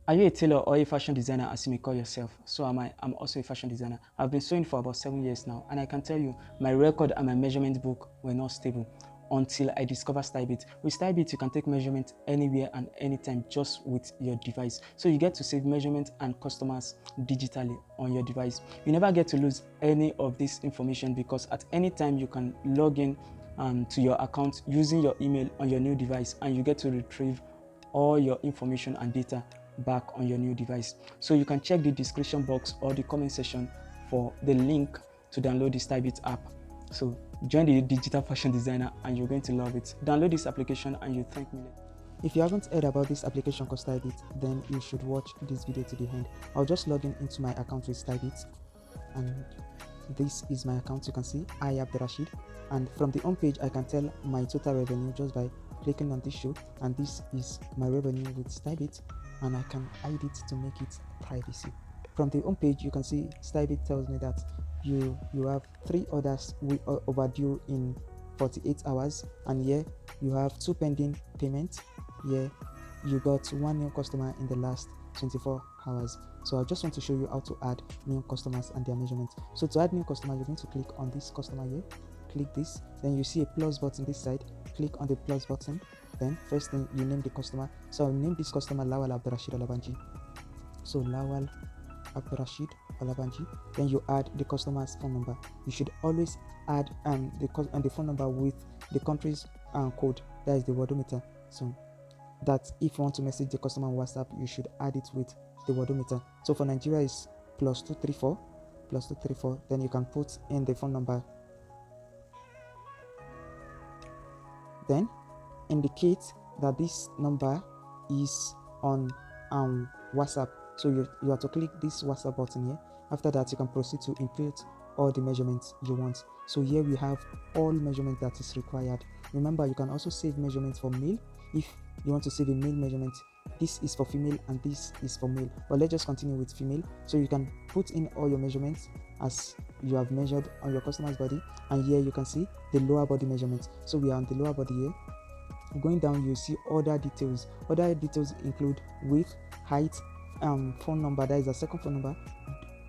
Are you a tailor or a fashion designer, as you may call yourself? So am I. I'm also a fashion designer. I've been sewing for about 7 years now, and I can tell you my record and my measurement book were not stable until I discovered Stylebitt. With Stylebitt, you can take measurement anywhere and anytime just with your device. So you get to save measurement and customers digitally on your device. You never get to lose any of this information because at any time you can log in to your account using your email on your new device, and you get to retrieve all your information and data back on your new device. So you can check the description box or the comment section for the link to download the Stylebitt app. So join the digital fashion designer and you're going to love it. Download this application and you thank me later. If you haven't heard about this application called Stylebitt, then you should watch this video to the end. I'll just log into my account with Stylebitt, and this is my account. You can see I have the Rashid, and from the home page I can tell my total revenue just by clicking on this show, and this is my revenue with Stylebitt, and I can hide it to make it privacy. From the home page you can see Stylebitt tells me that you have 3 orders overdue in 48 hours, and here you have 2 pending payments. Here you got 1 new customer in the last 24 hours. So I just want to show you how to add new customers and their measurements. So to add new customer, you're going to click on this customer here, click this, then you see a plus button this side, click on the plus button, then first thing you name the customer. So I'll name this customer Lawal Abdurrashid Alabanji. So Lawal Abdurrashid Alabanji. Then you add the customer's phone number. You should always add the phone number with the country's code, that is the wordometer. So that if you want to message the customer on WhatsApp, you should add it with the wordometer. So for Nigeria is +234. Then you can put in the phone number, then indicate that this number is on WhatsApp. So you have to click this WhatsApp button here. After that, you can proceed to input all the measurements you want. So here we have all measurements that is required. Remember, you can also save measurements for male. If you want to save a male measurement, this is for female and this is for male, but let's just continue with female. So you can put in all your measurements as you have measured on your customer's body, and here you can see the lower body measurements. So we are on the lower body here. Going down, you see other details. Other details include width, height, phone number, that is a second phone number,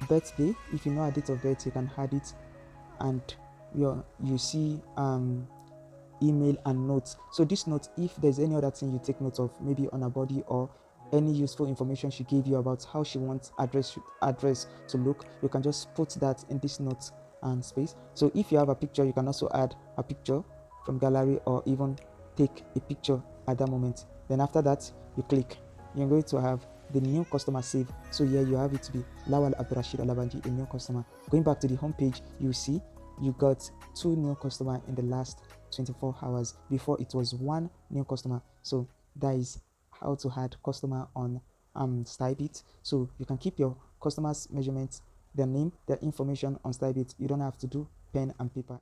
birthday. If you know a date of birth, you can add it, and you see email and notes. So this note, if there's any other thing you take note of, maybe on her body or any useful information she gave you about how she wants address to look, you can just put that in this note and space. So if you have a picture, you can also add a picture from gallery or even take a picture at that moment. Then after that, you click, you're going to have the new customer save. So here you have it to be Lawal Abdurrashid Alabanji, a new customer. Going back to the home page, you see you got 2 new customer in the last 24 hours. Before it was 1 new customer. So that is how to add customer on Stylebitt. So you can keep your customers measurements, their name, their information on Stylebitt. You don't have to do pen and paper.